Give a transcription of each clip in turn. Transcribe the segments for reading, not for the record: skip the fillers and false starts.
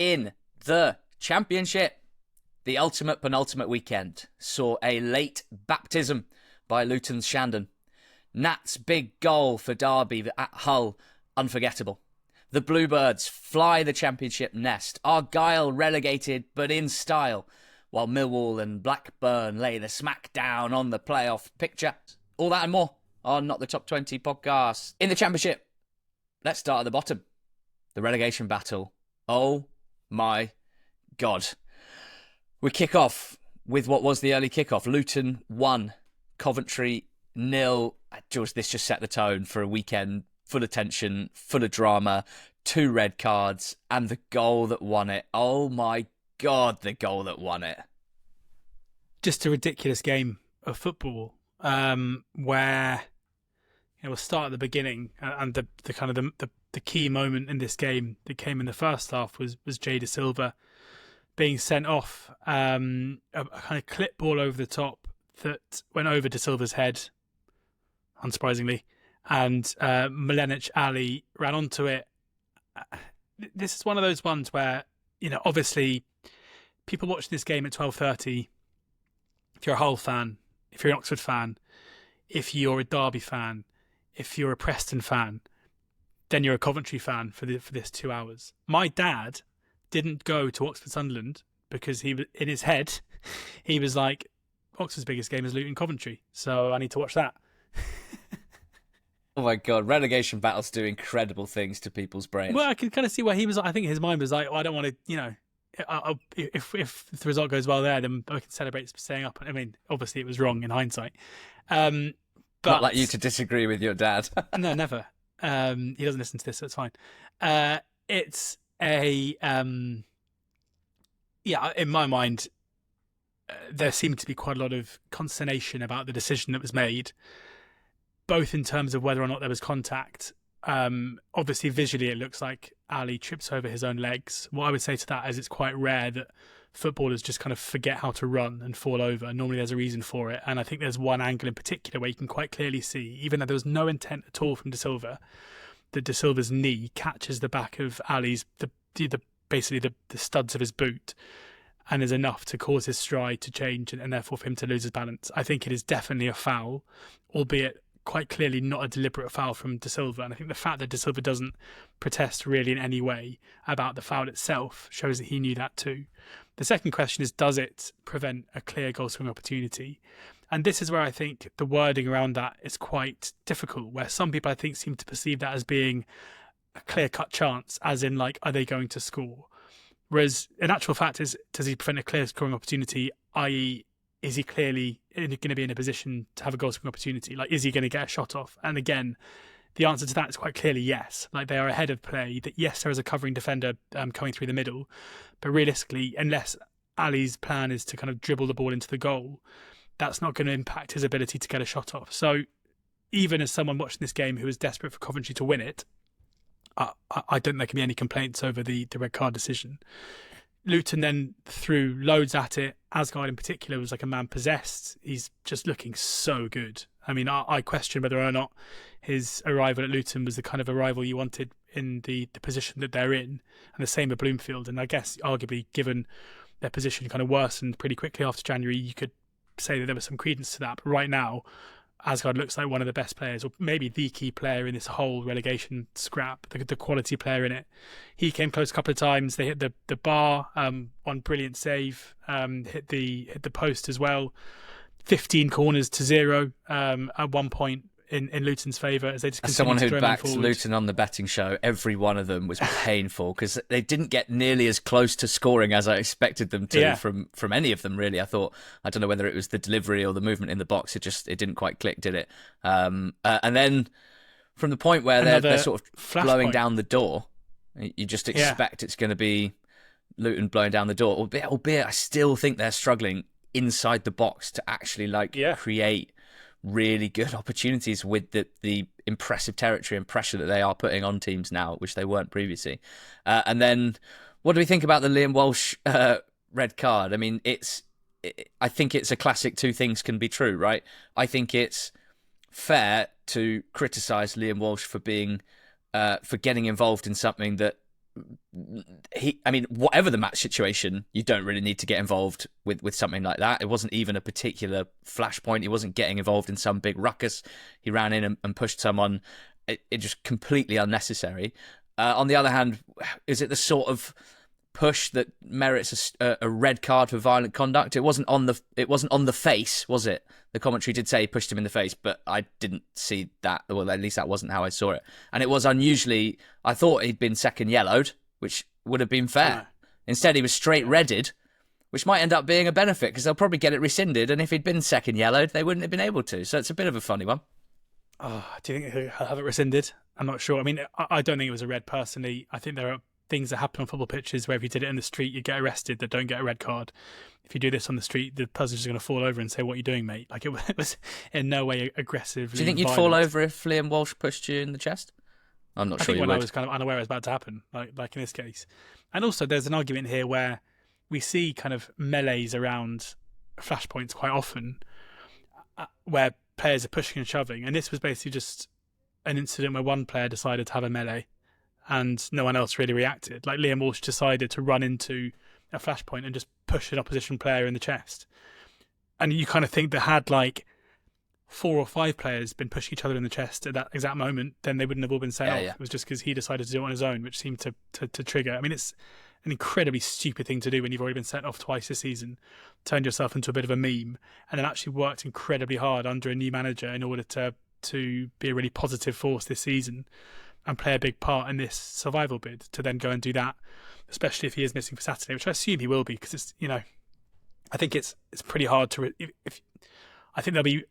In the Championship, the ultimate penultimate weekend saw a late baptism by Luton's Shandon. Nat's big goal for Derby at Hull, unforgettable. The Bluebirds fly the Championship nest. Argyle relegated, but in style, while Millwall and Blackburn lay the smack down on the playoff picture. All that and more on Not the Top 20 podcast. In the Championship, let's start at the bottom. The relegation battle. Oh my God. We kick off with what was the early kickoff. Luton 1, Coventry 0. George, this just set the tone for a weekend full of tension, full of drama, 2 red cards, and the goal that won it. Oh my God, the goal that won it. Just a ridiculous game of football where we'll start at the beginning, and the key moment in this game that came in the first half was Jay Da Silva being sent off, a kind of clip ball over the top that went over Da Silva's head, unsurprisingly, and Elek and Ali ran onto it. This is one of those ones where, obviously people watching this game at 12:30, if you're a Hull fan, if you're an Oxford fan, if you're a Derby fan, if you're a Preston fan, then you're a Coventry fan for this 2 hours. My dad didn't go to Oxford Sunderland because in his head, he was like, Oxford's biggest game is Luton Coventry, so I need to watch that. Oh my God, relegation battles do incredible things to people's brains. Well, I can kind of see where he was. I think his mind was like, I don't want to, if the result goes well there, then I can celebrate staying up. I mean, obviously it was wrong in hindsight. But not like you to disagree with your dad. No, never. He doesn't listen to this, so it's fine. It's a in my mind, there seemed to be quite a lot of consternation about the decision that was made, both in terms of whether or not there was contact. Obviously, visually, it looks like Ali trips over his own legs. What I would say to that is it's quite rare that footballers just kind of forget how to run and fall over. Normally there's a reason for it. And I think there's one angle in particular where you can quite clearly see, even though there was no intent at all from Da Silva, that Da Silva's knee catches the back of Ali's, basically the studs of his boot, and is enough to cause his stride to change and therefore for him to lose his balance. I think it is definitely a foul, albeit quite clearly not a deliberate foul from Da Silva. And I think the fact that Da Silva doesn't protest really in any way about the foul itself shows that he knew that too. The second question is, does it prevent a clear goal scoring opportunity? And this is where I think the wording around that is quite difficult, where some people I think seem to perceive that as being a clear-cut chance, as in like, are they going to score? Whereas in actual fact, does he prevent a clear scoring opportunity, i.e., is he clearly going to be in a position to have a goal scoring opportunity? Like, is he going to get a shot off? And again, the answer to that is quite clearly yes. Like, they are ahead of play. That yes, there is a covering defender coming through the middle, but realistically, unless Ali's plan is to kind of dribble the ball into the goal, that's not going to impact his ability to get a shot off. So even as someone watching this game who is desperate for Coventry to win it, I don't think there can be any complaints over the red card decision. Luton then threw loads at it. Asgard in particular was like a man possessed. He's just looking so good. I mean, I question whether or not his arrival at Luton was the kind of arrival you wanted in the position that they're in, and the same with Bloomfield. And I guess arguably, given their position kind of worsened pretty quickly after January, you could say that there was some credence to that. But right now, Asgard looks like one of the best players, or maybe the key player in this whole relegation scrap, the quality player in it. He came close a couple of times. They hit the bar, one brilliant save, hit the post as well. 15 corners to 0 at one point in Luton's favour as they just as someone who backed forward. Luton on the betting show, every one of them was painful because they didn't get nearly as close to scoring as I expected them to from any of them, really. I thought, I don't know whether it was the delivery or the movement in the box, it didn't quite click, did it? And then from the point where they're sort of blowing down the door, you just expect it's going to be Luton blowing down the door, albeit I still think they're struggling inside the box to actually create really good opportunities with the impressive territory and pressure that they are putting on teams now, which they weren't previously. And then what do we think about the Liam Walsh red card? I mean, I think it's a classic two things can be true, right? I think it's fair to criticise Liam Walsh for getting involved in something that whatever the match situation, you don't really need to get involved with something like that. It wasn't even a particular flashpoint. He wasn't getting involved in some big ruckus. He ran in and pushed someone. It just completely unnecessary. On the other hand, is it the sort of push that merits a red card for violent conduct? It wasn't on the face, was it? The commentary did say he pushed him in the face, but I didn't see that. Well, at least that wasn't how I saw it. And it was unusually. I thought he'd been second yellowed, which would have been fair. Yeah. Instead, he was straight redded, which might end up being a benefit because they'll probably get it rescinded. And if he'd been second yellowed, they wouldn't have been able to. So it's a bit of a funny one. Oh, do you think he'll have it rescinded? I'm not sure. I mean, I don't think it was a red personally. I think there are things that happen on football pitches where if you did it in the street, you get arrested that don't get a red card. If you do this on the street, the person's just going to fall over and say, "What are you doing, mate?" Like it was in no way aggressive. Do you think you'd fall over if Liam Walsh pushed you in the chest? I'm not sure you would. I was kind of unaware it was about to happen, like in this case. And also, there's an argument here where we see kind of melees around flashpoints quite often, where players are pushing and shoving, and this was basically just an incident where one player decided to have a melee, and no one else really reacted. Like Liam Walsh decided to run into a flashpoint and just push an opposition player in the chest, and you kind of think that had like 4 or 5 players been pushing each other in the chest at that exact moment, then they wouldn't have all been sent off. Yeah. It was just because he decided to do it on his own, which seemed to trigger. I mean, it's an incredibly stupid thing to do when you've already been sent off twice this season, turned yourself into a bit of a meme, and then actually worked incredibly hard under a new manager in order to be a really positive force this season and play a big part in this survival bid, to then go and do that, especially if he is missing for Saturday, which I assume he will be, because it's, I think it's pretty hard to... I think they'll be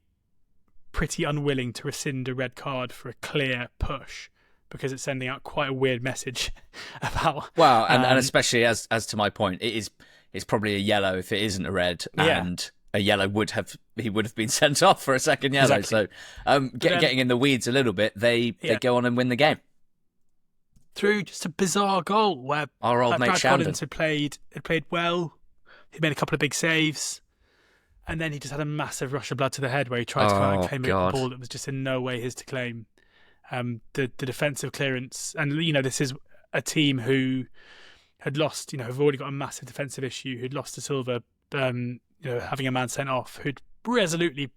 pretty unwilling to rescind a red card for a clear push, because it's sending out quite a weird message about... Well, and especially as to my point, it's probably a yellow if it isn't a red, and a yellow he would have been sent off for a second yellow. Exactly. So getting in the weeds a little bit, they go on and win the game. Through just a bizarre goal where our old mate Brad Shandon Collins had played well, he made a couple of big saves, and then he just had a massive rush of blood to the head where he tried to come out and claim a ball that was just in no way his to claim. The defensive clearance, and this is a team who had lost, have already got a massive defensive issue, who'd lost to Silva, having a man sent off, who'd resolutely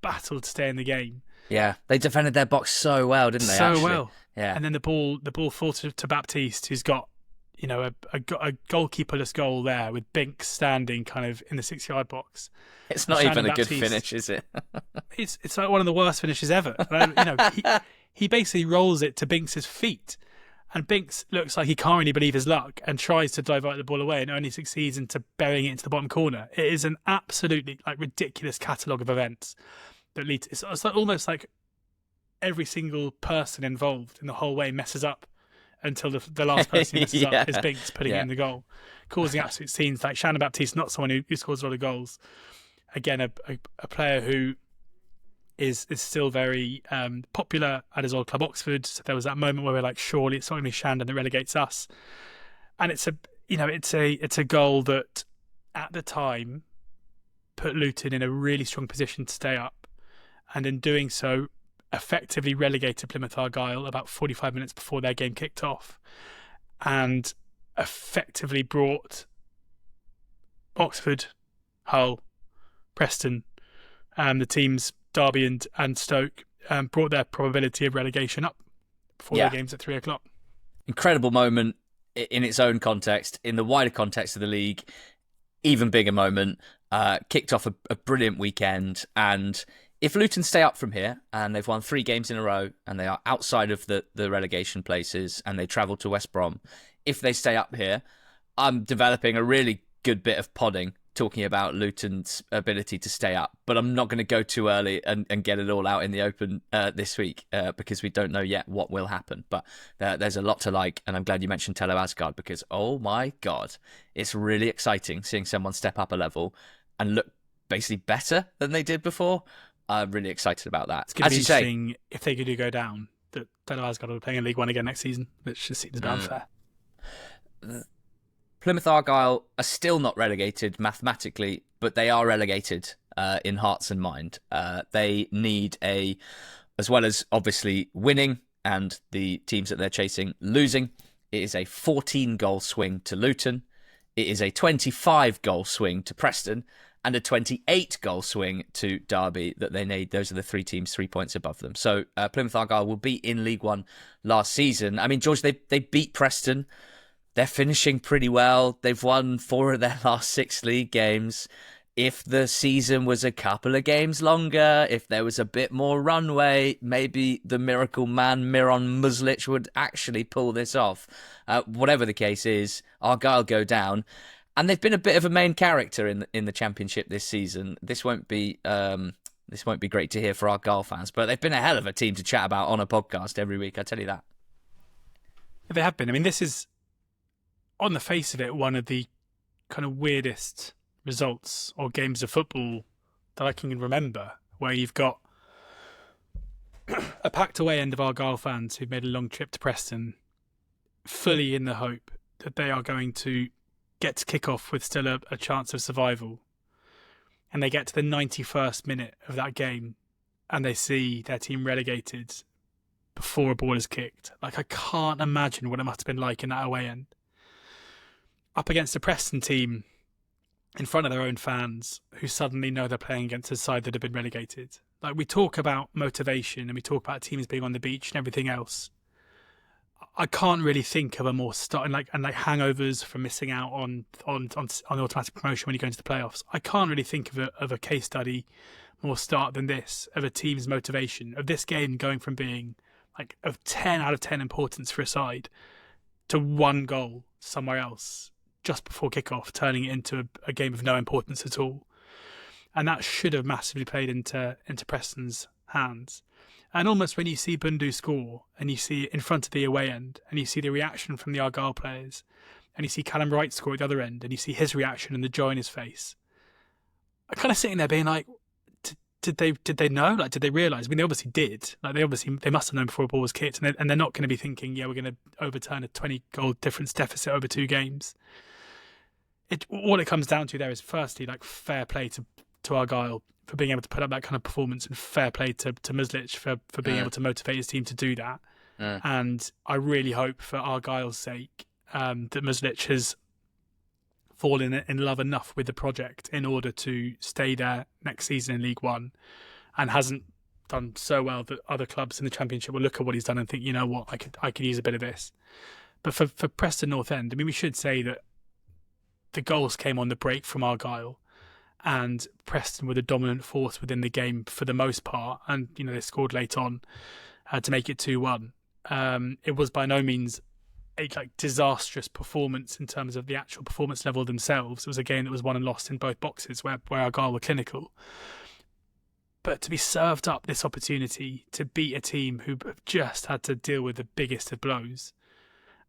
battled to stay in the game. Yeah, they defended their box so well, didn't they? So well. Yeah. And then the ball falls to Baptiste, who's got a goalkeeperless goal there with Binks standing kind of in the 6-yard box. It's not even a good finish, is it? It's like one of the worst finishes ever. He basically rolls it to Binks's feet, and Binks looks like he can't really believe his luck and tries to divert the ball away and only succeeds into burying it into the bottom corner. It is an absolutely ridiculous catalogue of events that lead to, it's almost like every single person involved in the whole way messes up until the last person who messes up is Binks putting it in the goal, causing absolute scenes. Like Shannon Baptiste, not someone who scores a lot of goals. Again, a player who is still very popular at his old club Oxford. So there was that moment where we're like, surely it's not going to be Shandon that relegates us. And it's a goal that at the time put Luton in a really strong position to stay up, and in doing so effectively relegated Plymouth Argyle about 45 minutes before their game kicked off, and effectively brought Oxford, Hull, Preston, the teams Derby and Stoke, brought their probability of relegation up before their games at 3:00. Incredible moment in its own context. In the wider context of the league, even bigger moment. Kicked off a brilliant weekend, and if Luton stay up from here and they've won 3 games in a row and they are outside of the relegation places and they travel to West Brom, if they stay up here, I'm developing a really good bit of podding talking about Luton's ability to stay up, but I'm not going to go too early and get it all out in the open this week because we don't know yet what will happen. But there's a lot to like, and I'm glad you mentioned Tello Asgard because, oh my God, it's really exciting seeing someone step up a level and look basically better than they did before. I'm really excited about that. It's going to be interesting if they do go down, that Tello Asgard will be playing in League One again next season, which just seems a bit unfair. Plymouth Argyle are still not relegated mathematically, but they are relegated in hearts and mind. They need as well as obviously winning and the teams that they're chasing losing, It is a 14-goal swing to Luton. It is a 25-goal swing to Preston and a 28-goal swing to Derby that they need. Those are the three teams 3 points above them. So Plymouth Argyle will be in League One last season. I mean, George, they beat Preston. They're finishing pretty well. They've won 4 of their last 6 league games. If the season was a couple of games longer, if there was a bit more runway, maybe the miracle man Miron Muslic would actually pull this off. Whatever the case is, Argyle go down, and they've been a bit of a main character in the Championship this season. This won't be great to hear for Argyle fans, but they've been a hell of a team to chat about on a podcast every week. I tell you that. They have been. I mean, this is, on the face of it, one of the kind of weirdest results or games of football that I can remember, where you've got a packed away end of Argyle fans who've made a long trip to Preston, fully in the hope that they are going to get to kick off with still a chance of survival. And they get to the 91st minute of that game and they see their team relegated before a ball is kicked. Like, I can't imagine what it must have been like in that away end. Up against a Preston team in front of their own fans who suddenly know they're playing against a side that have been relegated. Like, we talk about motivation and we talk about teams being on the beach and everything else. I can't really think of a more and hangovers from missing out on automatic promotion when you go into the playoffs. I can't really think of a case study more stark than this, of a team's motivation, of this game going from being like of 10 out of 10 importance for a side to 1 goal somewhere else just before kickoff, turning it into a game of no importance at all. And that should have massively played into Preston's hands. And almost when you see Bundu score and you see it in front of the away end and you see the reaction from the Argyle players and you see Callum Wright score at the other end and you see his reaction and the joy in his face, I'm kind of sitting there being like, did they know? Like, did they realise? I mean, they obviously did. Like, they must have known before a ball was kicked, and they're not going to be thinking, yeah, we're going to overturn a 20-goal difference deficit over 2 games. All it comes down to there is, firstly, like, fair play to Argyle for being able to put up that kind of performance, and fair play to Muslic for being able to motivate his team to do that. And I really hope, for Argyle's sake, that Muslic has fallen in love enough with the project in order to stay there next season in League One, and hasn't done so well that other clubs in the Championship will look at what he's done and think, you know what, I could use a bit of this. But for Preston North End, I mean, we should say that the goals came on the break from Argyle, and Preston were the dominant force within the game for the most part, and they scored late on to make it 2-1. It was by no means a disastrous performance in terms of the actual performance level themselves. It was a game that was won and lost in both boxes, where Argyle were clinical. But to be served up this opportunity to beat a team who have just had to deal with the biggest of blows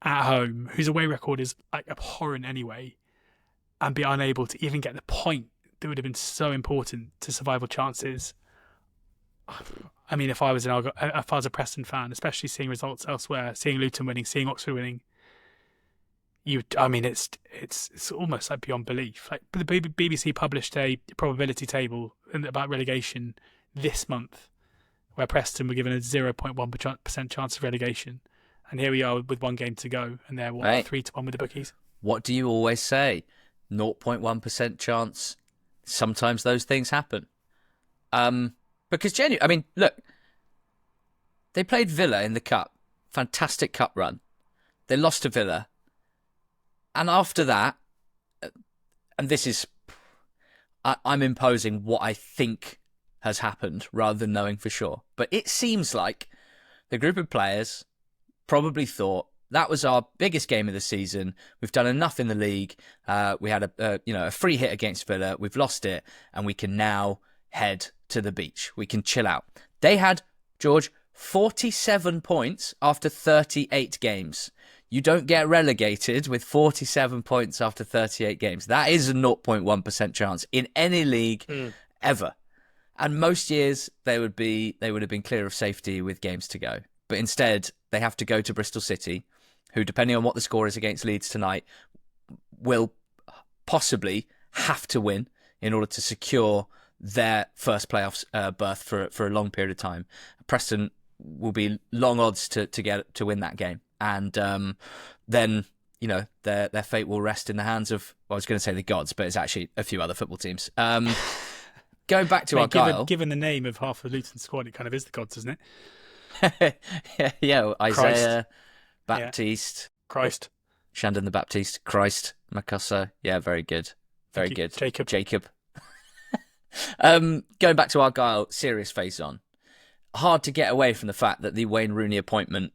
at home, whose away record is abhorrent anyway, and be unable to even get the point that would have been so important to survival chances. I mean, if I was a Preston fan, especially seeing results elsewhere, seeing Luton winning, seeing Oxford winning, it's almost like beyond belief. Like, the BBC published a probability table about relegation this month, where Preston were given a 0.1% chance of relegation, and here we are with 1 game to go, and they're 3-1 with the bookies. What do you always say? 0.1% chance. Sometimes those things happen. Because genuinely, I mean, look, they played Villa in the Cup. Fantastic Cup run. They lost to Villa. And after that, and this is, I'm imposing what I think has happened rather than knowing for sure. But it seems like the group of players probably thought, that was our biggest game of the season. We've done enough in the league. We had a free hit against Villa. We've lost it, and we can now head to the beach. We can chill out. They had, George, 47 points after 38 games. You don't get relegated with 47 points after 38 games. That is a 0.1% chance in any league ever. And most years they would have been clear of safety with games to go. But instead, they have to go to Bristol City, who, depending on what the score is against Leeds tonight, will possibly have to win in order to secure their first playoffs berth for a long period of time. Preston will be long odds to win that game. and then their fate will rest in the hands of, well, I was going to say the gods, but it's actually a few other football teams. Going back to Argyle, given the name of half the Luton squad, it kind of is the gods, isn't it? yeah, Isaiah, Christ. Baptiste, Christ, Shandon the Baptiste, Christ, Makossa. Yeah, very good. Very good. Jacob. Going back to Argyle, serious face on. Hard to get away from the fact that the Wayne Rooney appointment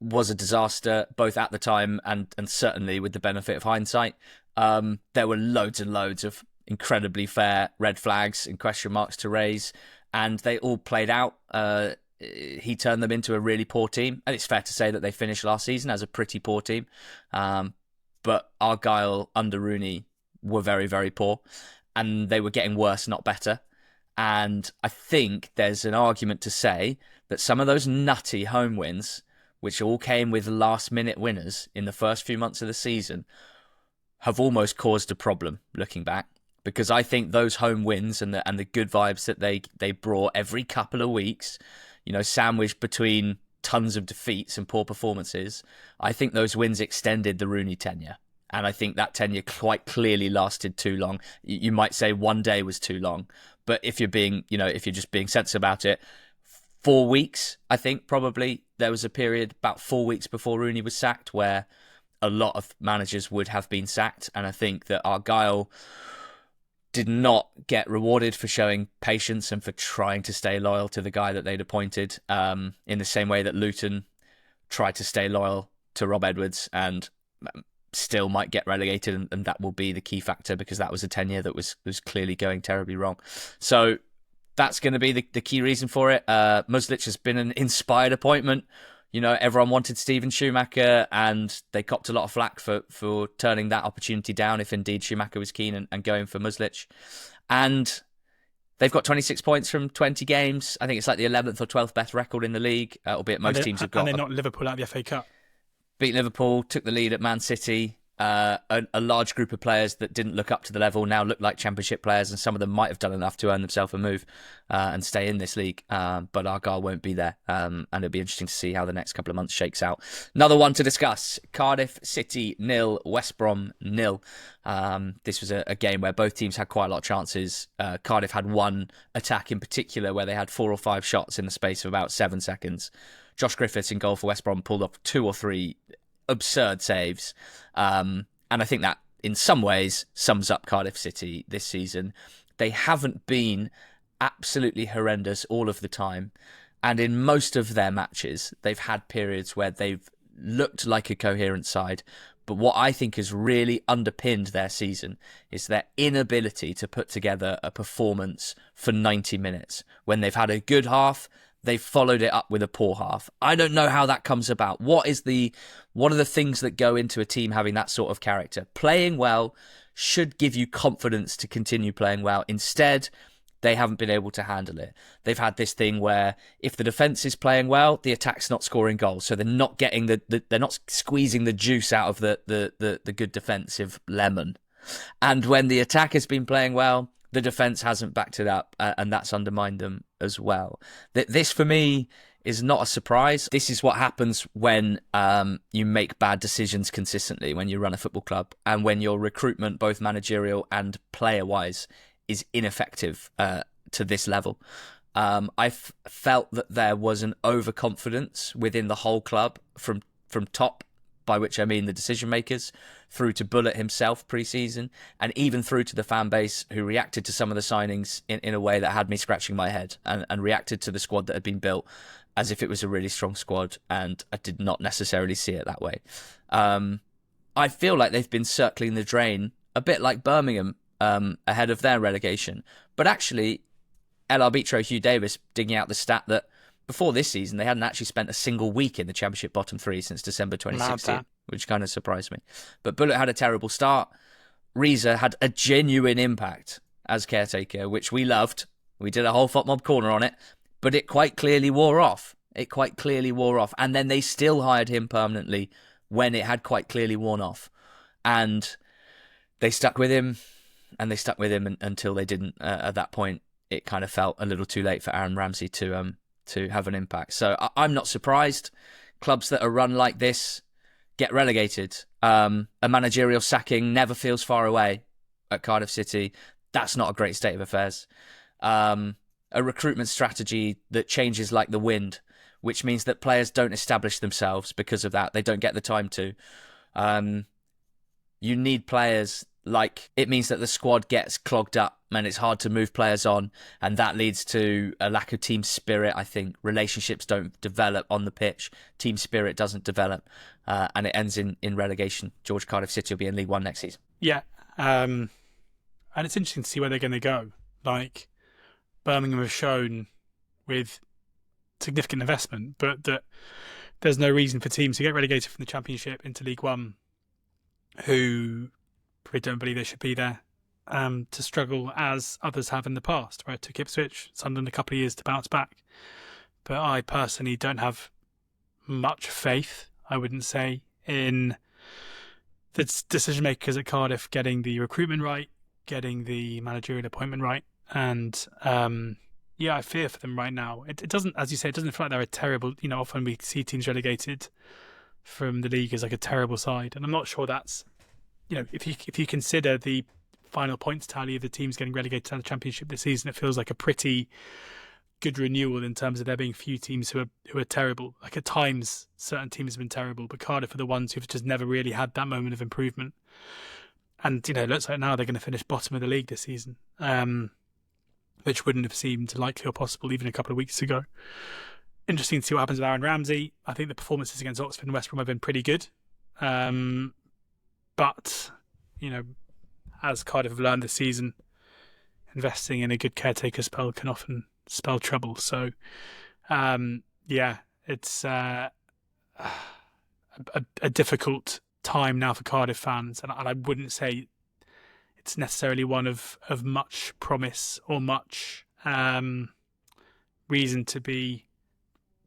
was a disaster, both at the time and certainly with the benefit of hindsight. There were loads and loads of incredibly fair red flags and question marks to raise, and they all played out. He turned them into a really poor team, and it's fair to say that they finished last season as a pretty poor team. But Argyle under Rooney were very, very poor, and they were getting worse, not better. And I think there's an argument to say that some of those nutty home wins, which all came with last-minute winners in the first few months of the season, have almost caused a problem looking back. Because I think those home wins and the good vibes that they brought every couple of weeks, sandwiched between tons of defeats and poor performances, I think those wins extended the Rooney tenure. And I think that tenure quite clearly lasted too long. You might say one day was too long, but if you're just being sensible about it, 4 weeks, I think probably there was a period about 4 weeks before Rooney was sacked where a lot of managers would have been sacked. And I think that Argyle did not get rewarded for showing patience and for trying to stay loyal to the guy that they'd appointed, in the same way that Luton tried to stay loyal to Rob Edwards and still might get relegated, and that will be the key factor because that was a tenure that was clearly going terribly wrong. So that's going to be the key reason for it. Muslich has been an inspired appointment. Everyone wanted Steven Schumacher, and they copped a lot of flack for turning that opportunity down if indeed Schumacher was keen and going for Muslich. And they've got 26 points from 20 games. I think it's like the 11th or 12th best record in the league, albeit most teams have got... And they're not Liverpool out of the FA Cup. Beat Liverpool, took the lead at Man City. A large group of players that didn't look up to the level now look like championship players, and some of them might have done enough to earn themselves a move and stay in this league. But Argyle won't be there, and it'll be interesting to see how the next couple of months shakes out. Another one to discuss: Cardiff City 0, West Brom 0. This was a game where both teams had quite a lot of chances. Cardiff had one attack in particular where they had 4 or 5 shots in the space of about 7 seconds. Josh Griffiths in goal for West Brom pulled off 2 or 3 absurd saves, and I think that in some ways sums up Cardiff City this season. They haven't been absolutely horrendous all of the time, and in most of their matches they've had periods where they've looked like a coherent side. But what I think has really underpinned their season is their inability to put together a performance for 90 minutes. When they've had a good half, they've followed it up with a poor half. I don't know how that comes about. What are the things that go into a team having that sort of character? Playing well should give you confidence to continue playing well. Instead, they haven't been able to handle it. They've had this thing where if the defence is playing well, the attack's not scoring goals, so they're not getting they're not squeezing the juice out of the good defensive lemon. And when the attack has been playing well, the defence hasn't backed it up, and that's undermined them as well. This, for me, is not a surprise. This is what happens when you make bad decisions consistently, when you run a football club, and when your recruitment, both managerial and player-wise, is ineffective to this level. I felt that there was an overconfidence within the whole club from top, by which I mean the decision makers, through to Bullet himself pre-season, and even through to the fan base who reacted to some of the signings in a way that had me scratching my head, and reacted to the squad that had been built as if it was a really strong squad, and I did not necessarily see it that way. I feel like they've been circling the drain a bit like Birmingham ahead of their relegation, but actually El Arbitro Hugh Davis digging out the stat that before this season, they hadn't actually spent a single week in the Championship bottom 3 since December 2016, which kind of surprised me. But Bullet had a terrible start. Reza had a genuine impact as caretaker, which we loved. We did a whole FOTMob corner on it, but it quite clearly wore off. And then they still hired him permanently when it had quite clearly worn off. And they stuck with him, until they didn't. At that point, it kind of felt a little too late for Aaron Ramsey to have an impact. So I'm not surprised. clubs that are run like this get relegated. A managerial sacking never feels far away at Cardiff City. That's not a great state of affairs. A recruitment strategy that changes like the wind, which means that players don't establish themselves because of that. They don't get the time to. You need players. Like, it means that the squad gets clogged up and it's hard to move players on, and that leads to a lack of team spirit. I think relationships don't develop on the pitch. Team spirit doesn't develop, and it ends in relegation. George, Cardiff City will be in League One next season. Yeah, and it's interesting to see where they're going to go. Like, Birmingham have shown with significant investment, but that there's no reason for teams to get relegated from the Championship into League One who probably don't believe they should be there, to struggle as others have in the past, right? To Ipswich, Sunderland a couple of years to bounce back. But I personally don't have much faith, I wouldn't say, in the decision makers at Cardiff getting the recruitment right, getting the managerial appointment right. And I fear for them right now. It doesn't, as you say, it doesn't feel like they're a terrible, often we see teams relegated from the league as like a terrible side. And I'm not sure that's, if you consider the final points tally of the teams getting relegated to the Championship this season, it feels like a pretty good renewal in terms of there being few teams who are terrible. Like, at times, certain teams have been terrible, but Cardiff are the ones who've just never really had that moment of improvement. And, it looks like now they're going to finish bottom of the league this season, which wouldn't have seemed likely or possible even a couple of weeks ago. Interesting to see what happens with Aaron Ramsey. I think the performances against Oxford and West Brom have been pretty good. But, as Cardiff have learned this season, investing in a good caretaker spell can often spell trouble. So, it's a difficult time now for Cardiff fans. And I wouldn't say it's necessarily one of much promise or much reason to be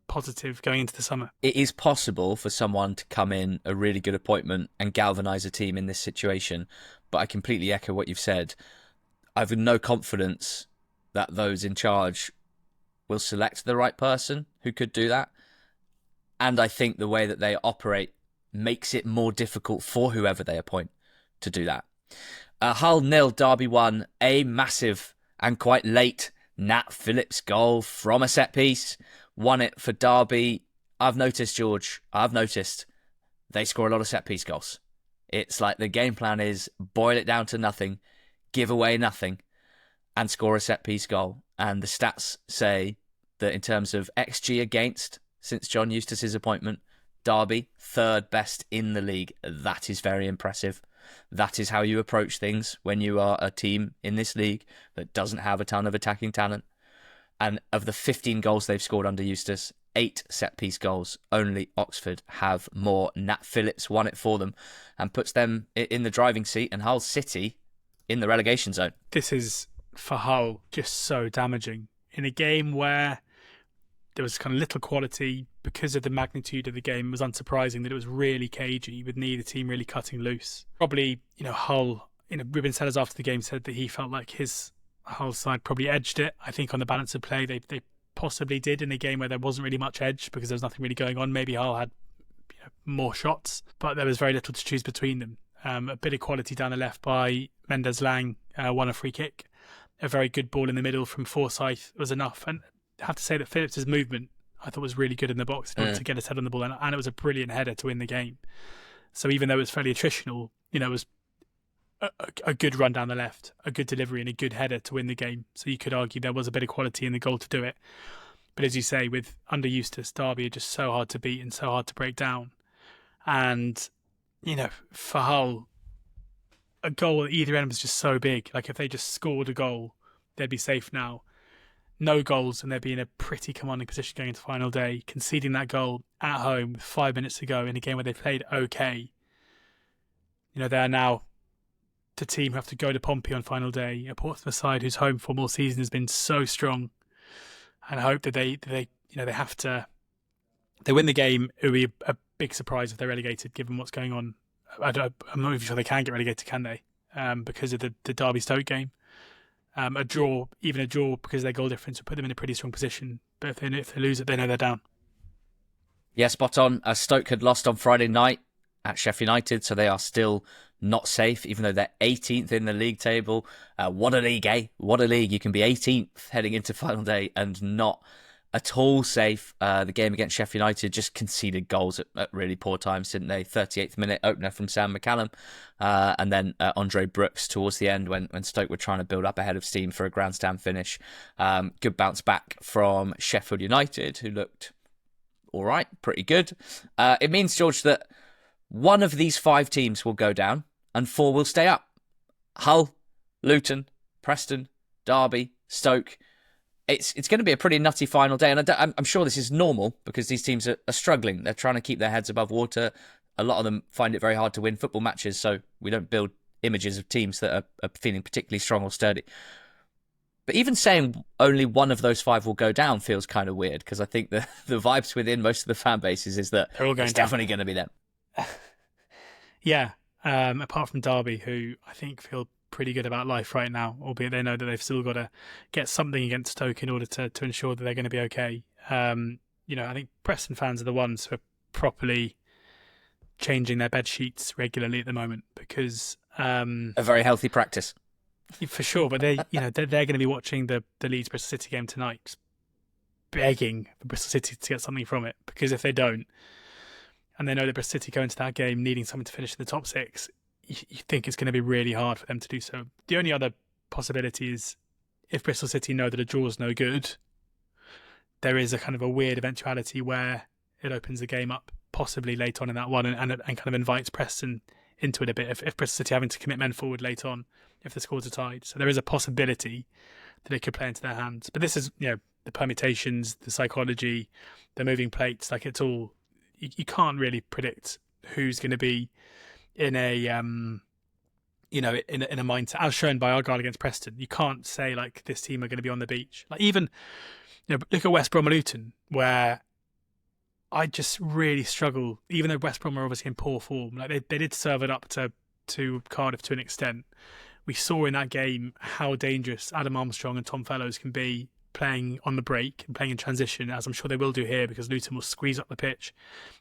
positive going into the summer. It is possible for someone to come in, a really good appointment, and galvanise a team in this situation, but I completely echo what you've said. I have no confidence that those in charge will select the right person who could do that, and I think the way that they operate makes it more difficult for whoever they appoint to do that. Hull 0, Derby 1, a massive and quite late Nat Phillips goal from a set piece. Won it for Derby. I've noticed, George, they score a lot of set piece goals. It's like the game plan is boil it down to nothing, give away nothing, and score a set piece goal. And the stats say that in terms of XG against, since John Eustace's appointment, Derby, third best in the league. That is very impressive. That is how you approach things when you are a team in this league that doesn't have a ton of attacking talent. And of the 15 goals they've scored under Eustace, 8 set-piece goals. Only Oxford have more. Nat Phillips won it for them and puts them in the driving seat, and Hull City in the relegation zone. This is, for Hull, just so damaging. In a game where there was kind of little quality because of the magnitude of the game, it was unsurprising that it was really cagey, with neither team really cutting loose. Probably, Hull, Ruben Sellers after the game said that he felt like his Hull side probably edged it. I think on the balance of play, they possibly did in a game where there wasn't really much edge because there was nothing really going on. Maybe Hull had more shots, but there was very little to choose between them. A bit of quality down the left by Mendes Lang, won a free kick. A very good ball in the middle from Forsyth was enough. And I have to say that Phillips' movement, I thought, was really good in the box in order to get his head on the ball, and it was a brilliant header to win the game. So even though it was fairly attritional, it was a good run down the left, a good delivery, and a good header to win the game. So you could argue there was a bit of quality in the goal to do it. But as you say, with under Eustace, Derby are just so hard to beat and so hard to break down. And, for Hull, a goal at either end was just so big. Like, if they just scored a goal, they'd be safe now. No goals, and they'd be in a pretty commanding position going into final day. Conceding that goal at home with 5 minutes to go in a game where they played okay. They are now the team who have to go to Pompey on final day, a Portsmouth side whose home form all season has been so strong, and I hope that they win the game. It would be a big surprise if they're relegated, given what's going on. I'm not even sure they can get relegated, can they? Because of the Derby Stoke game. A draw because of their goal difference would put them in a pretty strong position. But if they lose it, they know they're down. Yeah, spot on. Stoke had lost on Friday night at Sheffield United, so they are still not safe, even though they're 18th in the league table. What a league, eh? What a league. You can be 18th heading into final day and not at all safe. The game against Sheffield United just conceded goals at really poor times, didn't they? 38th minute opener from Sam McCallum, and then Andre Brooks towards the end when Stoke were trying to build up ahead of steam for a grandstand finish. Good bounce back from Sheffield United, who looked all right, pretty good. It means, George, that one of these 5 teams will go down and 4 will stay up. Hull, Luton, Preston, Derby, Stoke. It's going to be a pretty nutty final day, and I'm sure this is normal because these teams are struggling. They're trying to keep their heads above water. A lot of them find it very hard to win football matches, so we don't build images of teams that are feeling particularly strong or sturdy. But even saying only one of those 5 will go down feels kind of weird, because I think the vibes within most of the fan bases is that They're all going it's down. definitely going to be them. Yeah, apart from Derby, who I think feel pretty good about life right now, albeit they know that they've still got to get something against Stoke in order to ensure that they're going to be okay. I think Preston fans are the ones who are properly changing their bed sheets regularly at the moment, because a very healthy practice. for sure. But they're going to be watching the Leeds Bristol City game tonight, just begging for Bristol City to get something from it, because if they don't, and they know that Bristol City go into that game needing something to finish in the top 6, you think it's going to be really hard for them to do so. The only other possibility is if Bristol City know that a draw is no good, there is a kind of a weird eventuality where it opens the game up possibly late on in that one and kind of invites Preston into it a bit if Bristol City having to commit men forward late on if the scores are tied. So there is a possibility that it could play into their hands. But this is, the permutations, the psychology, the moving plates, like it's all, you can't really predict who's going to be in a in a mindset, as shown by Argyle against Preston. You can't say like this team are going to be on the beach. Like even look at West Brom and Luton, where I just really struggle. Even though West Brom are obviously in poor form, like they did serve it up to Cardiff to an extent. We saw in that game how dangerous Adam Armstrong and Tom Fellows can be playing on the break and playing in transition, as I'm sure they will do here, because Luton will squeeze up the pitch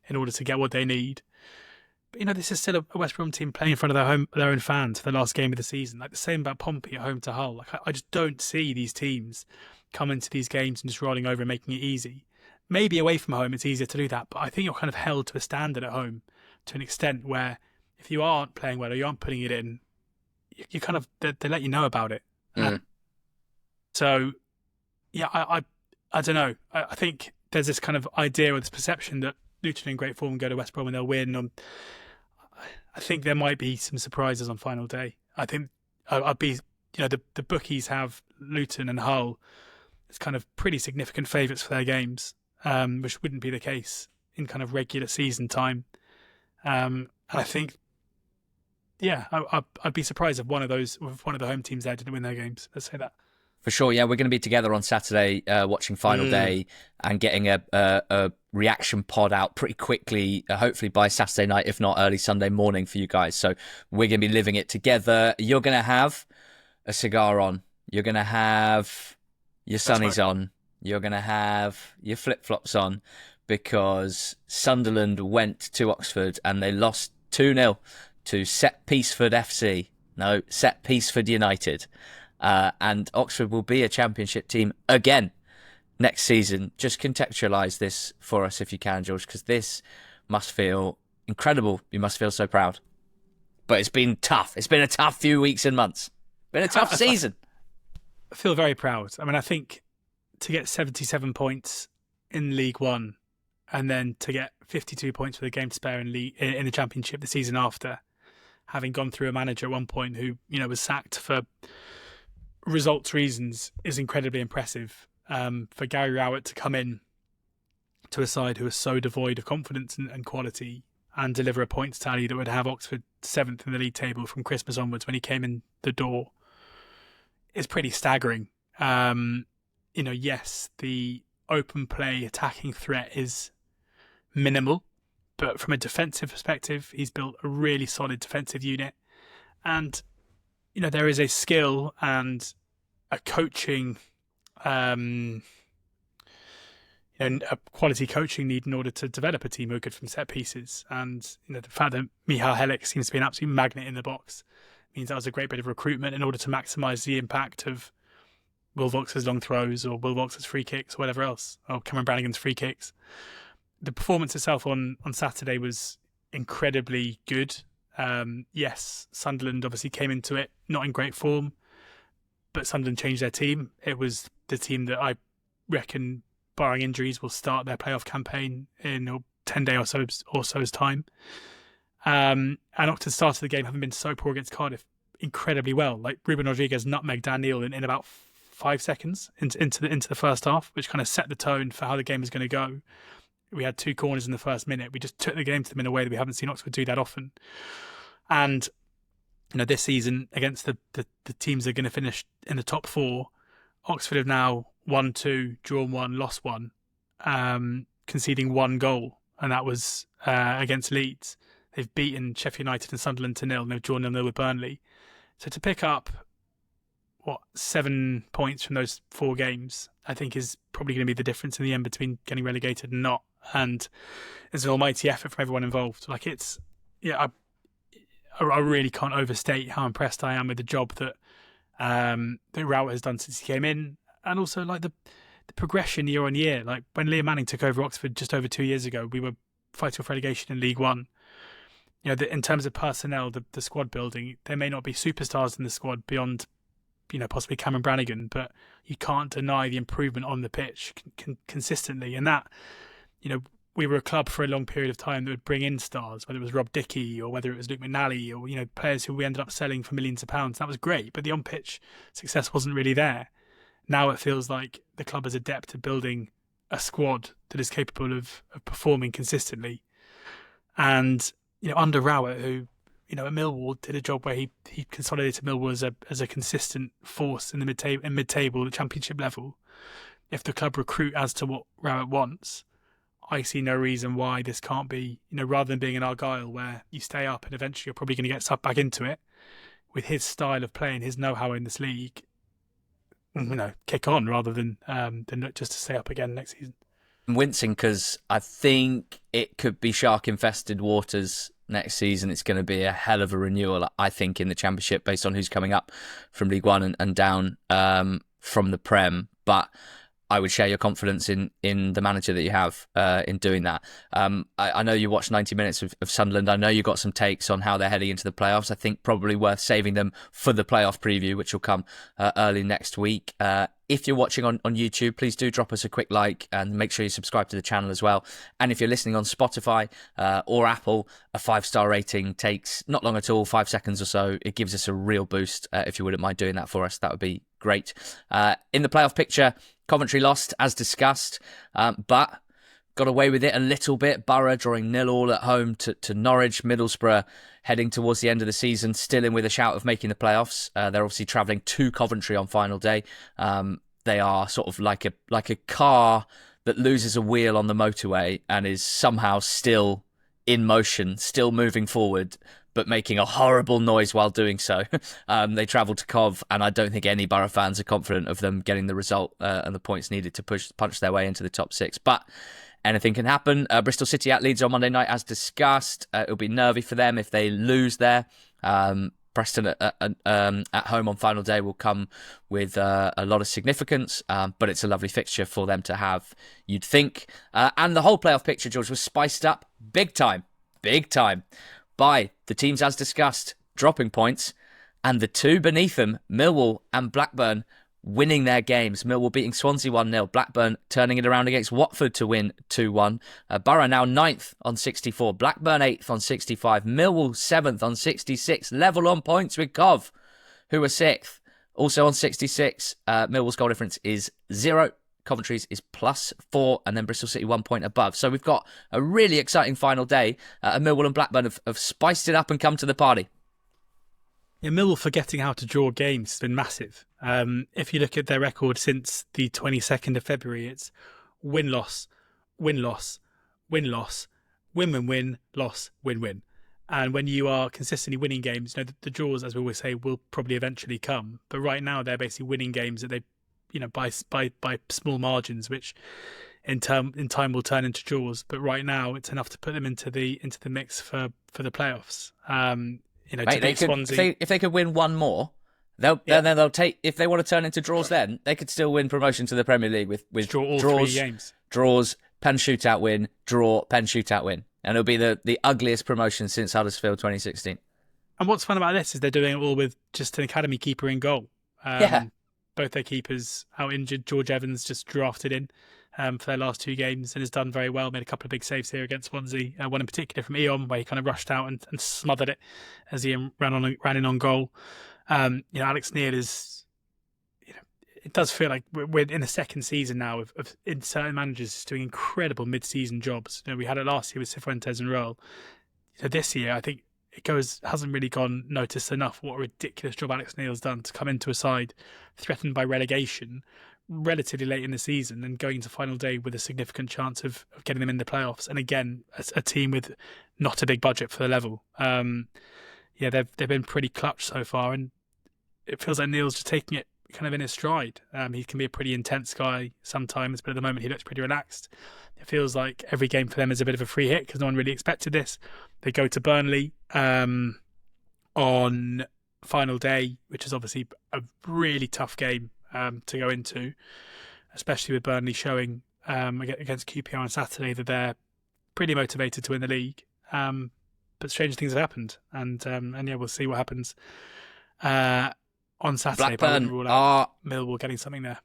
in order to get what they need. But this is still a West Brom team playing in front of their own fans for the last game of the season. Like the same about Pompey at home to Hull. Like I just don't see these teams come into these games and just rolling over and making it easy. Maybe away from home it's easier to do that, but I think you're kind of held to a standard at home to an extent where if you aren't playing well or you aren't putting it in, you kind of they let you know about it. So yeah, I don't know. I think there's this kind of idea or this perception that Luton are in great form and go to West Brom and they'll win. I think there might be some surprises on final day. I think I'd be, the bookies have Luton and Hull as kind of pretty significant favourites for their games, which wouldn't be the case in kind of regular season time. And I think, I'd be surprised if one of the home teams there didn't win their games. Let's say that. For sure, yeah, we're going to be together on Saturday watching Final Day and getting a reaction pod out pretty quickly, hopefully by Saturday night, if not early Sunday morning for you guys. So we're going to be living it together. You're going to have a cigar on. You're going to have your sunnies on. You're going to have your flip-flops on, because Sunderland went to Oxford and they lost 2-0 to Set Peaceford FC. No, Set Peaceford United. And Oxford will be a championship team again next season. Just contextualise this for us if you can, George, because this must feel incredible. You must feel so proud. But it's been tough. It's been a tough few weeks and months. Been a tough season. I feel very proud. I mean, I think to get 77 points in League One and then to get 52 points with a game to spare in the Championship the season after, having gone through a manager at one point who, was sacked for results reasons, is incredibly impressive. For Gary Rowett to come in to a side who is so devoid of confidence and quality and deliver a points tally that would have Oxford 7th in the league table from Christmas onwards when he came in the door is pretty staggering. Yes, the open play attacking threat is minimal, but from a defensive perspective, he's built a really solid defensive unit. And there is a skill and a coaching, and a quality coaching need in order to develop a team who are good from set pieces. And the fact that Michal Elek seems to be an absolute magnet in the box means that was a great bit of recruitment in order to maximise the impact of Will Vox's long throws or Will Vox's free kicks or whatever else, or Cameron Brannigan's free kicks. The performance itself on Saturday was incredibly good. Yes, Sunderland obviously came into it not in great form, but Sunderland changed their team. It was the team that I reckon, barring injuries, will start their playoff campaign in a 10-day or so's time. And up to the start of the game, having been so poor against Cardiff, incredibly well. Like Ruben Rodriguez nutmegged Dan Röhl in about 5 seconds into the first half, which kind of set the tone for how the game was going to go. We had 2 corners in the first minute. We just took the game to them in a way that we haven't seen Oxford do that often. And this season against the teams that are going to finish in the top 4, Oxford have now won 2, drawn 1, lost 1, conceding 1 goal, and that was against Leeds. They've beaten Sheffield United and Sunderland to 0, and they've drawn 0 with Burnley. So to pick up 7 points from those 4 games, I think is probably going to be the difference in the end between getting relegated and not. And it's an almighty effort from everyone involved. Like I really can't overstate how impressed I am with the job that Riot has done since he came in, and also like the progression year on year. Like when Liam Manning took over Oxford just over 2 years ago, we were fighting off relegation in League One. In terms of personnel, the squad building, there may not be superstars in the squad beyond, possibly Cameron Brannigan, but you can't deny the improvement on the pitch consistently. And that, we were a club for a long period of time that would bring in stars, whether it was Rob Dickey or whether it was Luke McNally or, players who we ended up selling for millions of pounds. That was great, but the on-pitch success wasn't really there. Now it feels like the club is adept at building a squad that is capable of performing consistently. And, under Rowett, who, at Millwall did a job where he consolidated Millwall as a consistent force in the mid-table, the championship level. If the club recruit as to what Rowett wants, I see no reason why this can't be, rather than being an Argyle where you stay up and eventually you're probably going to get sucked back into it, with his style of play and his know-how in this league, kick on rather than look just to stay up again next season. I'm wincing because I think it could be shark-infested waters next season. It's going to be a hell of a renewal, I think, in the Championship based on who's coming up from League One and down from the Prem. But I would share your confidence in the manager that you have in doing that. I know you watched 90 minutes of Sunderland. I know you got some takes on how they're heading into the playoffs. I think probably worth saving them for the playoff preview, which will come early next week. If you're watching on YouTube, please do drop us a quick like and make sure you subscribe to the channel as well. And if you're listening on Spotify or Apple, a 5-star rating takes not long at all, 5 seconds or so. It gives us a real boost. If you wouldn't mind doing that for us, that would be great. In the playoff picture, Coventry lost, as discussed, but got away with it a little bit. Boro drawing 0-0 at home to Norwich. Middlesbrough heading towards the end of the season, still in with a shout of making the playoffs. They're obviously travelling to Coventry on final day. They are sort of like a car that loses a wheel on the motorway and is somehow still in motion, still moving forward, but making a horrible noise while doing so. They travel to Cov, and I don't think any Borough fans are confident of them getting the result and the points needed to punch their way into the top 6. But anything can happen. Bristol City at Leeds on Monday night, as discussed. It'll be nervy for them if they lose there. Preston at home on final day will come with a lot of significance, but it's a lovely fixture for them to have, you'd think. And the whole playoff picture, George, was spiced up big time by the teams, as discussed, dropping points, and the 2 beneath them, Millwall and Blackburn, winning their games. Millwall beating Swansea 1-0. Blackburn turning it around against Watford to win 2-1. Borough now 9th on 64. Blackburn 8th on 65. Millwall 7th on 66. Level on points with Cov, who are 6th. Also on 66. Millwall's goal difference is 0. Coventry's is +4, and then Bristol City 1 point above. So we've got a really exciting final day. Millwall and Blackburn have spiced it up and come to the party. Yeah, Millwall forgetting how to draw games has been massive. If you look at their record since the 22nd of February, it's win-loss, win-loss, win-loss, win-win-win, loss, win-win. And when you are consistently winning games, the draws, as we always say, will probably eventually come. But right now, they're basically winning games that they, by small margins, which in time will turn into draws. But right now, it's enough to put them into the mix for the playoffs. Mate, they could, Swansea, if they could win one more, they'll take. If they want to turn into draws, then they could still win promotion to the Premier League with draw all draws, 3 games. draws, pen shootout win, draw, pen shootout win, and it'll be the ugliest promotion since Huddersfield 2016. And what's fun about this is they're doing it all with just an academy keeper in goal. Both their keepers out injured. George Evans just drafted in for their last 2 games and has done very well. Made a couple of big saves here against Swansea. One in particular from Eon, where he kind of rushed out and smothered it as he ran in on goal. Alex Neil is. It does feel like we're in the second season now of in certain managers doing incredible mid-season jobs. We had it last year with Cifuentes and Röhl. This year, I think hasn't really gone noticed enough what a ridiculous job Alex Neil's done to come into a side threatened by relegation relatively late in the season and going into final day with a significant chance of getting them in the playoffs. And again, a team with not a big budget for the level. They've been pretty clutch so far, and it feels like Neil's just taking it kind of in his stride. He can be a pretty intense guy sometimes, but at the moment he looks pretty relaxed. It feels like every game for them is a bit of a free hit because no one really expected this. They go to Burnley on final day, which is obviously a really tough game to go into, especially with Burnley showing against QPR on Saturday that they're pretty motivated to win the league. But strange things have happened, and we'll see what happens on Saturday. Blackburn Millwall getting something there.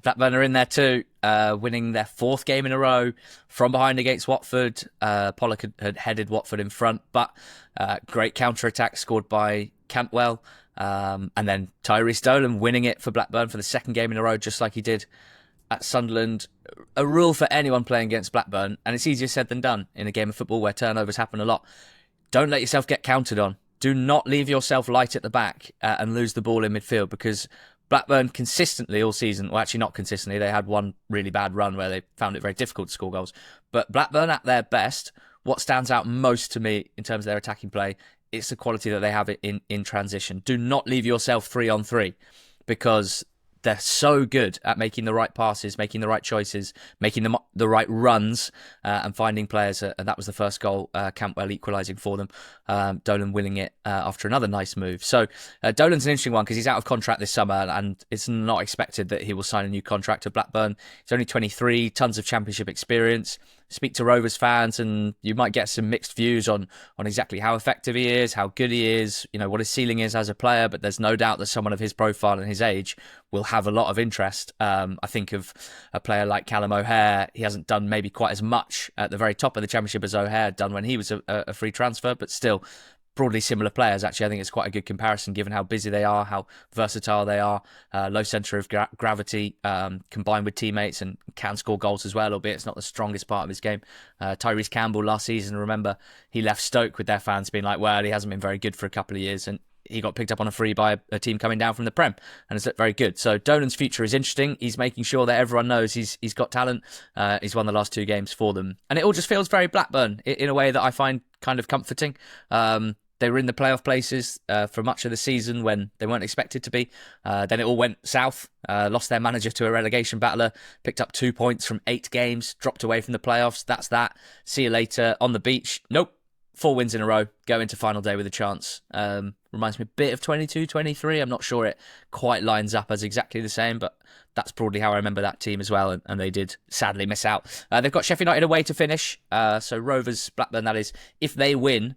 Blackburn are in there too, winning their 4th game in a row from behind against Watford. Pollock had headed Watford in front, but great counter-attack scored by Cantwell. And then Tyrese Dolan winning it for Blackburn for the 2nd game in a row, just like he did at Sunderland. A rule for anyone playing against Blackburn, and it's easier said than done in a game of football where turnovers happen a lot. Don't let yourself get counted on. Do not leave yourself light at the back and lose the ball in midfield, because Blackburn consistently all season, well, actually not consistently, they had one really bad run where they found it very difficult to score goals. But Blackburn at their best, what stands out most to me in terms of their attacking play, it's the quality that they have in transition. Do not leave yourself 3-on-3, because they're so good at making the right passes, making the right choices, making the right runs, and finding players. And that was the first goal, Cantwell equalising for them. Dolan winning it after another nice move. So Dolan's an interesting one because he's out of contract this summer, and it's not expected that he will sign a new contract at Blackburn. He's only 23, tons of championship experience. Speak to Rovers fans and you might get some mixed views on exactly how effective he is, how good he is, what his ceiling is as a player, but there's no doubt that someone of his profile and his age will have a lot of interest. I think of a player like Callum O'Hare. He hasn't done maybe quite as much at the very top of the Championship as O'Hare had done when he was a free transfer, but still broadly similar players. Actually, I think it's quite a good comparison given how busy they are, how versatile they are, low centre of gravity, combined with teammates, and can score goals as well, albeit it's not the strongest part of his game. Tyrese Campbell last season, remember, he left Stoke with their fans being like, well, he hasn't been very good for a couple of years, and he got picked up on a free by a team coming down from the Prem, and it's looked very good. So Dolan's future is interesting. He's making sure that everyone knows he's got talent. He's won the last 2 games for them, and it all just feels very Blackburn in a way that I find kind of comforting. They were in the playoff places for much of the season when they weren't expected to be. Then it all went south. Lost their manager to a relegation battler. Picked up 2 points from 8 games. Dropped away from the playoffs. That's that. See you later. On the beach. Nope. 4 wins in a row. Go into final day with a chance. Reminds me a bit of 22-23. I'm not sure it quite lines up as exactly the same, but that's broadly how I remember that team as well, and they did sadly miss out. They've got Sheffield United away to finish. So Rovers, Blackburn, that is. If they win,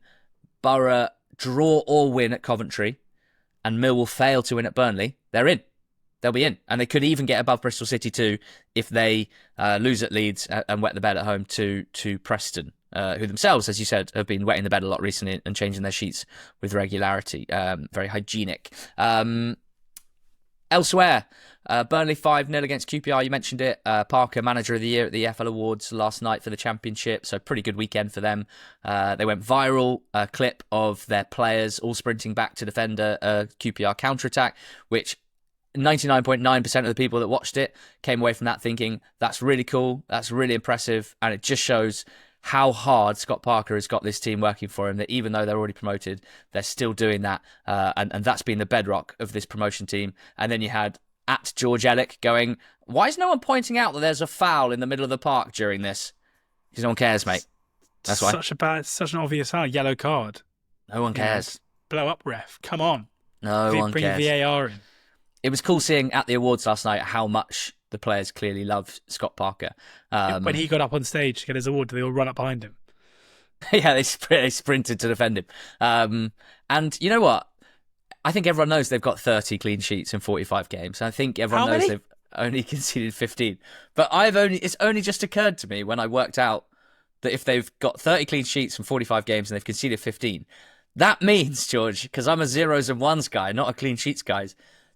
Boro draw or win at Coventry, and Millwall fail to win at Burnley, they're in. They'll be in. And they could even get above Bristol City too if they lose at Leeds and wet the bed at home to Preston, who themselves, as you said, have been wetting the bed a lot recently and changing their sheets with regularity. Very hygienic. Elsewhere, Burnley 5-0 against QPR, you mentioned it. Farke, Manager of the Year at the EFL Awards last night for the Championship, so pretty good weekend for them. They went viral, a clip of their players all sprinting back to defend a QPR counter-attack, which 99.9% of the people that watched it came away from that thinking, that's really cool, that's really impressive, and it just shows how hard Scott Parker has got this team working for him, that even though they're already promoted, they're still doing that. And that's been the bedrock of this promotion team. And then you had at George Elek going, why is no one pointing out that there's a foul in the middle of the park during this? Because no one cares, mate. That's why. Such an obvious foul. Yellow card. No one cares. Blow up, ref. Come on. No one Bring cares. VAR in. It was cool seeing at the awards last night how much the players clearly love Scott Parker. When he got up on stage to get his award, they all run up behind him. Yeah, they sprinted to defend him. And you know what? I think everyone knows they've got 30 clean sheets in 45 games. I think everyone knows they've only conceded 15. But it's only just occurred to me when I worked out that if they've got 30 clean sheets from 45 games and they've conceded 15, that means, George, because I'm a zeros and ones guy, not a clean sheets guy,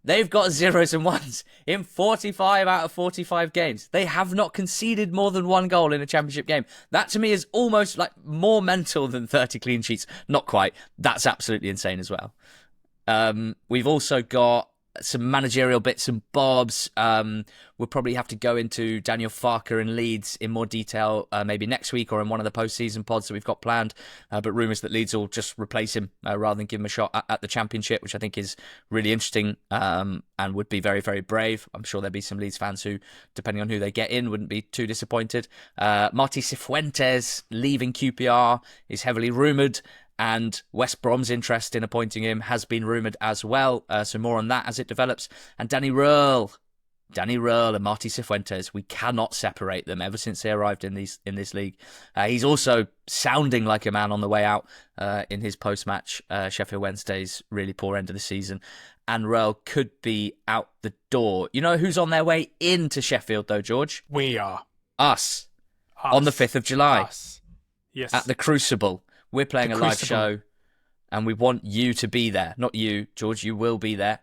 they've got zeros and ones in 45 out of 45 games. They have not conceded more than one goal in a championship game. That to me is almost like more mental than 30 clean sheets. Not quite. That's absolutely insane as well. We've also got some managerial bits and bobs. We'll probably have to go into Daniel Farke and Leeds in more detail maybe next week or in one of the post-season pods that we've got planned. But rumours that Leeds will just replace him rather than give him a shot at the Championship, which I think is really interesting and would be very, very brave. I'm sure there'll be some Leeds fans who, depending on who they get in, wouldn't be too disappointed. Marty Cifuentes leaving QPR is heavily rumoured. And West Brom's interest in appointing him has been rumoured as well. So more on that as it develops. And Danny Röhl and Marty Cifuentes, we cannot separate them ever since they arrived in this league. He's also sounding like a man on the way out in his post-match Sheffield Wednesday's really poor end of the season. And Röhl could be out the door. You know who's on their way into Sheffield though, George? We are. Us. On the 5th of July. Us. Yes. At the Crucible. We're playing a live show, and we want you to be there. Not you, George. You will be there.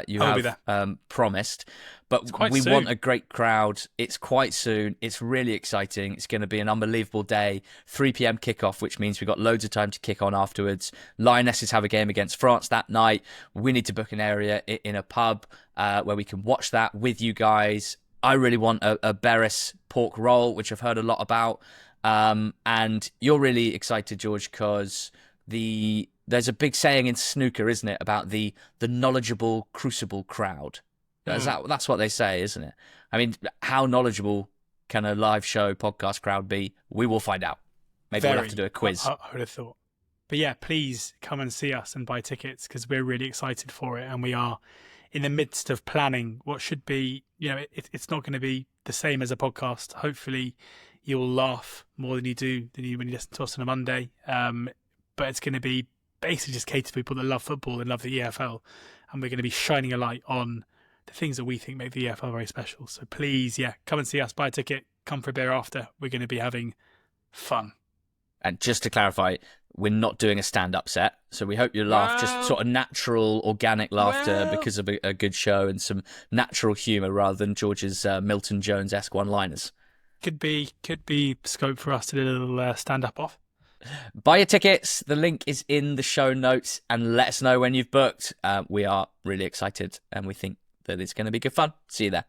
You have promised. But we want a great crowd. It's quite soon. It's really exciting. It's going to be an unbelievable day. 3 p.m. kickoff, which means we've got loads of time to kick on afterwards. Lionesses have a game against France that night. We need to book an area in a pub where we can watch that with you guys. I really want a Beres pork roll, which I've heard a lot about. And you're really excited, George, because there's a big saying in snooker, isn't it, about the knowledgeable crucible crowd. That's what they say, isn't it? I mean, how knowledgeable can a live show podcast crowd be? We will find out. Maybe we'll have to do a quiz. I would have thought. But yeah, please come and see us and buy tickets because we're really excited for it. And we are in the midst of planning what should be, it's not going to be the same as a podcast. Hopefully you'll laugh more than you do when you listen to us on a Monday. But it's going to be basically just catered to people that love football and love the EFL. And we're going to be shining a light on the things that we think make the EFL very special. So please, come and see us, buy a ticket, come for a beer after. We're going to be having fun. And just to clarify, we're not doing a stand-up set. So we hope you laugh, just sort of natural, organic laughter because of a good show and some natural humour rather than George's Milton Jones-esque one-liners. Could be scope for us to do a little stand-up off. Buy your tickets. The link is in the show notes and let us know when you've booked. We are really excited and we think that it's going to be good fun. See you there.